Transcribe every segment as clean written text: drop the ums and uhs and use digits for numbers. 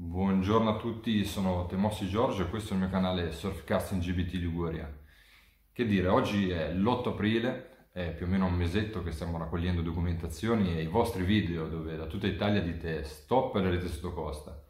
Buongiorno a tutti, sono Temossi Giorgio e questo è il mio canale Surfcasting GBT Liguria. Che dire, oggi è l'8 aprile, è più o meno un mesetto che stiamo raccogliendo documentazioni e i vostri video dove da tutta Italia dite stop alle reti sotto costa,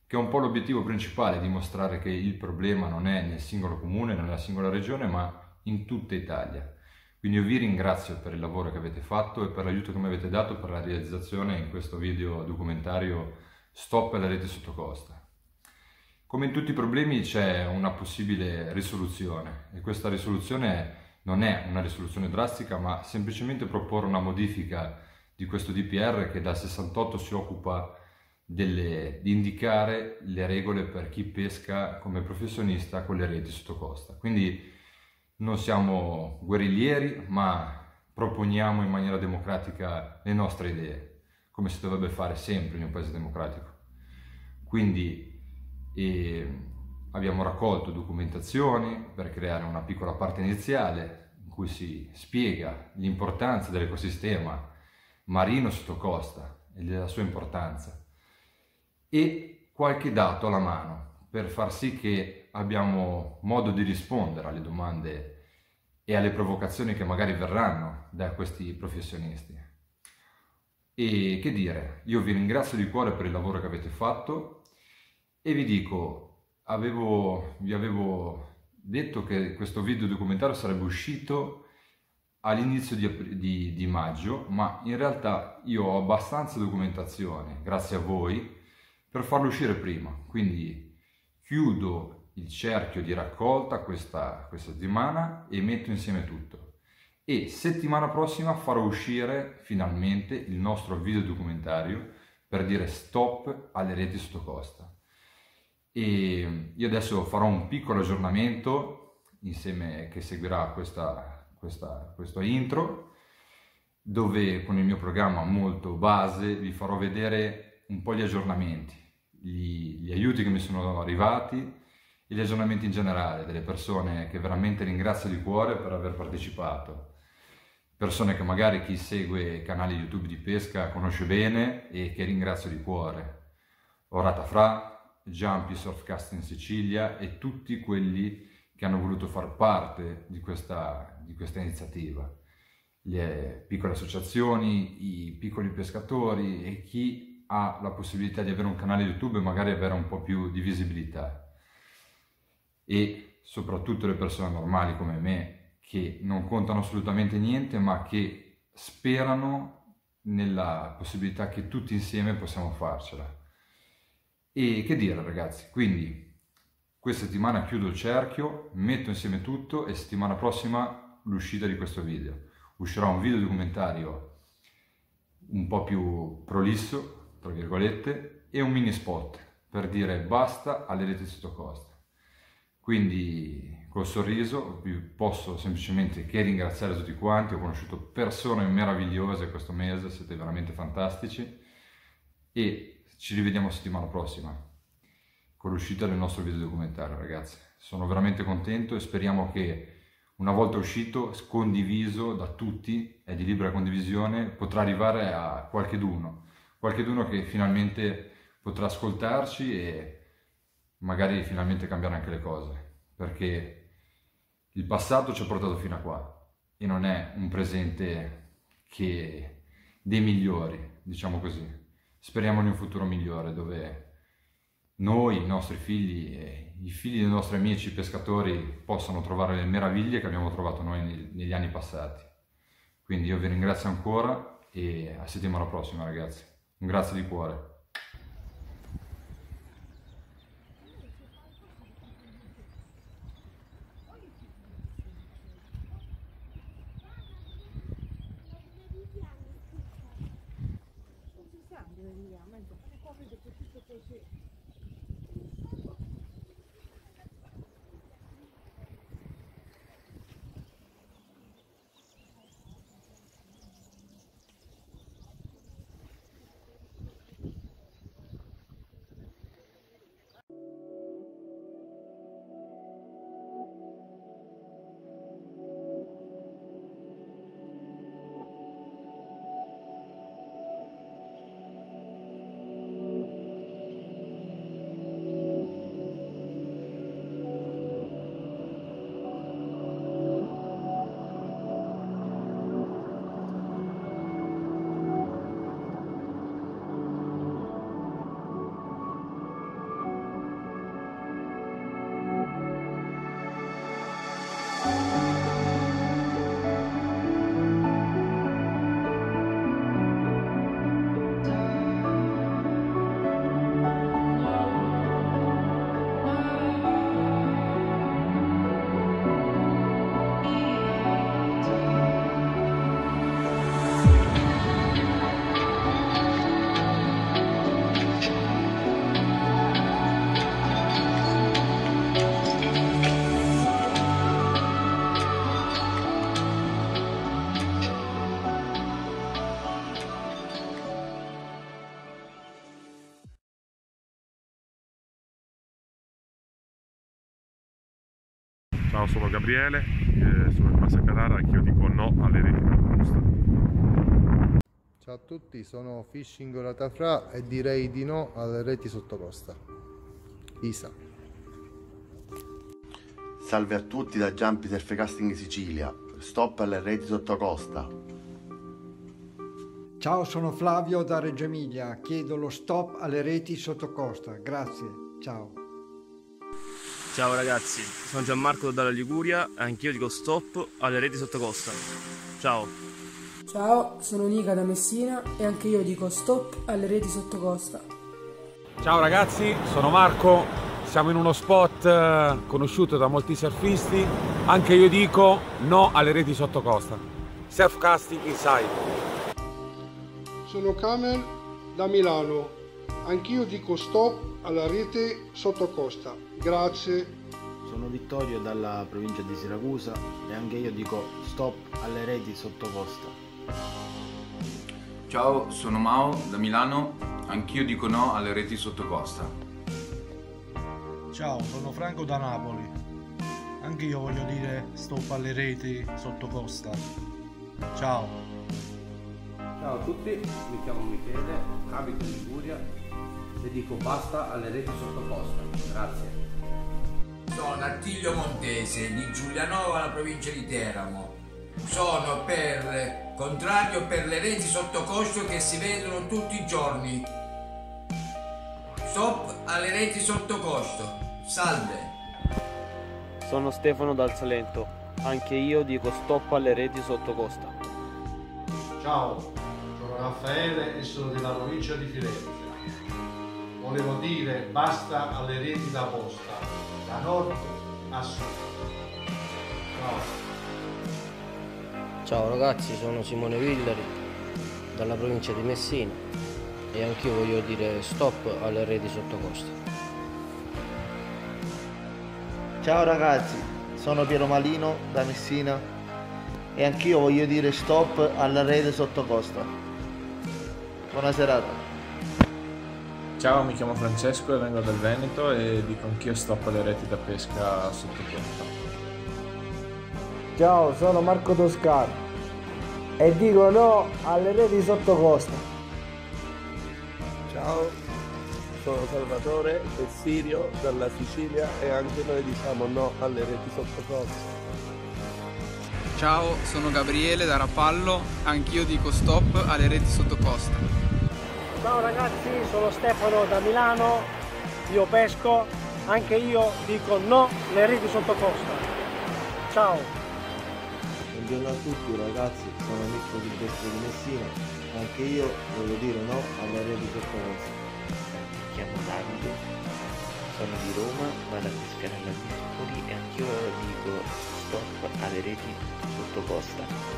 che è un po' l'obiettivo principale, dimostrare che il problema non è nel singolo comune, nella singola regione, ma in tutta Italia. Quindi io vi ringrazio per il lavoro che avete fatto e per l'aiuto che mi avete dato per la realizzazione in questo video documentario Stop alle reti sotto costa. Come in tutti i problemi c'è una possibile risoluzione e questa risoluzione non è una risoluzione drastica, ma semplicemente proporre una modifica di questo DPR che dal 68 si occupa di indicare le regole per chi pesca come professionista con le reti sotto costa. Quindi non siamo guerriglieri, ma proponiamo in maniera democratica le nostre idee, come si dovrebbe fare sempre in un paese democratico. Quindi abbiamo raccolto documentazioni per creare una piccola parte iniziale in cui si spiega l'importanza dell'ecosistema marino sotto costa e della sua importanza e qualche dato alla mano per far sì che abbiamo modo di rispondere alle domande e alle provocazioni che magari verranno da questi professionisti. E che dire, io vi ringrazio di cuore per il lavoro che avete fatto e vi dico, vi avevo detto che questo video documentario sarebbe uscito all'inizio di maggio, ma in realtà io ho abbastanza documentazione, grazie a voi, per farlo uscire prima. Quindi chiudo il cerchio di raccolta questa settimana e metto insieme tutto. E settimana prossima farò uscire finalmente il nostro video documentario per dire stop alle reti sotto costa. E io adesso farò un piccolo aggiornamento insieme che seguirà questo intro, dove con il mio programma molto base vi farò vedere un po' gli aggiornamenti, gli aiuti che mi sono arrivati e gli aggiornamenti in generale delle persone che veramente ringrazio di cuore per aver partecipato. Persone che magari chi segue canali YouTube di pesca conosce bene e che ringrazio di cuore. Orata Fra, Jumpy Surfcasting Sicilia e tutti quelli che hanno voluto far parte di questa iniziativa. Le piccole associazioni, i piccoli pescatori e chi ha la possibilità di avere un canale YouTube e magari avere un po' più di visibilità. E soprattutto le persone normali come me, che non contano assolutamente niente, ma che sperano nella possibilità che tutti insieme possiamo farcela. E che dire ragazzi, quindi questa settimana chiudo il cerchio, metto insieme tutto e settimana prossima l'uscita di questo video. Uscirà un video documentario un po' più prolisso, tra virgolette, e un mini spot per dire basta alle reti sotto costa. Quindi col sorriso vi posso semplicemente che ringraziare tutti quanti, ho conosciuto persone meravigliose questo mese, siete veramente fantastici e ci rivediamo settimana prossima con l'uscita del nostro video documentario ragazzi. Sono veramente contento e speriamo che una volta uscito, condiviso da tutti, è di libera condivisione, potrà arrivare a qualcheduno che finalmente potrà ascoltarci e magari finalmente cambiare anche le cose, perché il passato ci ha portato fino a qua e non è un presente che dei migliori, diciamo così. Speriamo in un futuro migliore dove noi, i nostri figli e i figli dei nostri amici pescatori possano trovare le meraviglie che abbiamo trovato noi negli anni passati. Quindi io vi ringrazio ancora e a settimana prossima ragazzi. Un grazie di cuore. Ciao, sono Gabriele, sono di Massa Carrara, anch'io dico no alle reti da posta. Ciao a tutti, sono Fishing Ratafra e direi di no alle reti sottocosta. Isa. Salve a tutti da Giampi Surfcasting Sicilia, stop alle reti sottocosta. Ciao, sono Flavio da Reggio Emilia, chiedo lo stop alle reti sottocosta, grazie, ciao. Ciao ragazzi, sono Gianmarco dalla Liguria e anch'io dico stop alle reti sottocosta. Ciao. Ciao, sono Nica da Messina e anche io dico stop alle reti sottocosta. Ciao ragazzi, sono Marco, siamo in uno spot conosciuto da molti surfisti, anche io dico no alle reti sottocosta. Surfcasting Inside. Sono Camel da Milano, anch'io dico stop alla rete sottocosta, grazie. Sono Vittorio dalla provincia di Siracusa e anche io dico stop alle reti sottocosta. Ciao, sono Mao da Milano, anch'io dico no alle reti sottocosta. Ciao, sono Franco da Napoli, anche io voglio dire stop alle reti sottocosta. Ciao. Ciao a tutti, mi chiamo Michele, abito in Liguria e dico basta alle reti sottocosta. Grazie. Sono Attilio Montese di Giulianova, la provincia di Teramo. Sono contrario per le reti sottocosto che si vedono tutti i giorni. Stop alle reti sottocosto. Salve. Sono Stefano dal Salento, anche io dico stop alle reti sottocosta. Ciao, sono Raffaele e sono della provincia di Firenze. Volevo dire basta alle reti da posta, da nord a sud. Ciao. Ciao ragazzi, sono Simone Villari dalla provincia di Messina e anch'io voglio dire stop alle reti sottocosta. Ciao ragazzi, sono Piero Malino da Messina e anch'io voglio dire stop alla rete sottocosta. Buona serata. Ciao, mi chiamo Francesco e vengo dal Veneto e dico anch'io stop alle reti da pesca sottocosta. Ciao, sono Marco Toscano e dico no alle reti sottocosta. Ciao, sono Salvatore e Sirio dalla Sicilia e anche noi diciamo no alle reti sottocosta. Ciao, sono Gabriele da Rapallo, anch'io dico stop alle reti sottocosta. Ciao ragazzi, sono Stefano da Milano, io pesco, anche io dico no alle reti sottocosta. Ciao. Buongiorno a tutti ragazzi, sono Mirko Silvestri di Messina, anche io voglio dire no alle reti sottocosta. Mi chiamo Davide, sono di Roma, vado a pescare alla Dispoli e anch'io dico stop alle reti sottocosta.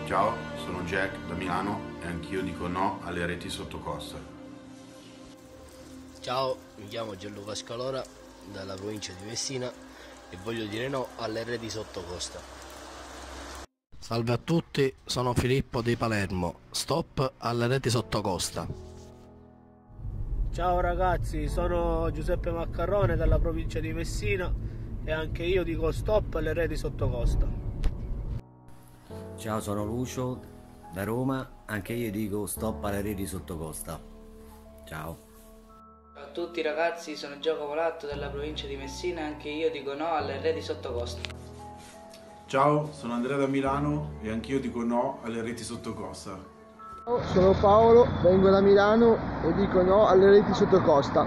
Ciao, sono Jack da Milano e anch'io dico no alle reti sottocosta. Ciao, mi chiamo Gianluca Scalora dalla provincia di Messina e voglio dire no alle reti sottocosta. Salve a tutti, sono Filippo di Palermo, stop alle reti sottocosta. Ciao ragazzi, sono Giuseppe Maccarrone dalla provincia di Messina e anche io dico stop alle reti sottocosta. Ciao, sono Lucio da Roma, anche io dico stop alle reti sottocosta. Ciao. Ciao a tutti ragazzi, sono Giacomo Latto dalla provincia di Messina e anche io dico no alle reti sottocosta. Ciao, sono Andrea da Milano e anch'io dico no alle reti sottocosta. Ciao, sono Paolo, vengo da Milano e dico no alle reti sottocosta.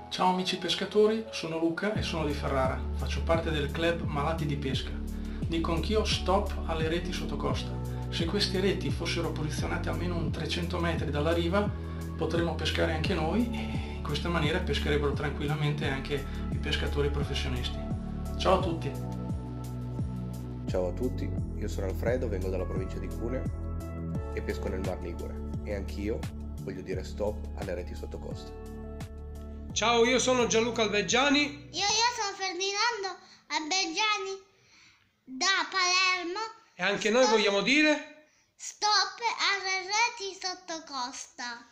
Ciao amici pescatori, sono Luca e sono di Ferrara, faccio parte del club Malati di Pesca. Dico anch'io stop alle reti sottocosta. Se queste reti fossero posizionate almeno un 300 metri dalla riva, potremmo pescare anche noi e in questa maniera pescherebbero tranquillamente anche i pescatori professionisti. Ciao a tutti! Ciao a tutti, io sono Alfredo, vengo dalla provincia di Cuneo e pesco nel Mar Ligure e anch'io voglio dire stop alle reti sottocosta. Ciao, io sono Gianluca Albeggiani. Io sono Ferdinando Albeggiani da Palermo e anche noi vogliamo dire stop alle reti sottocosta.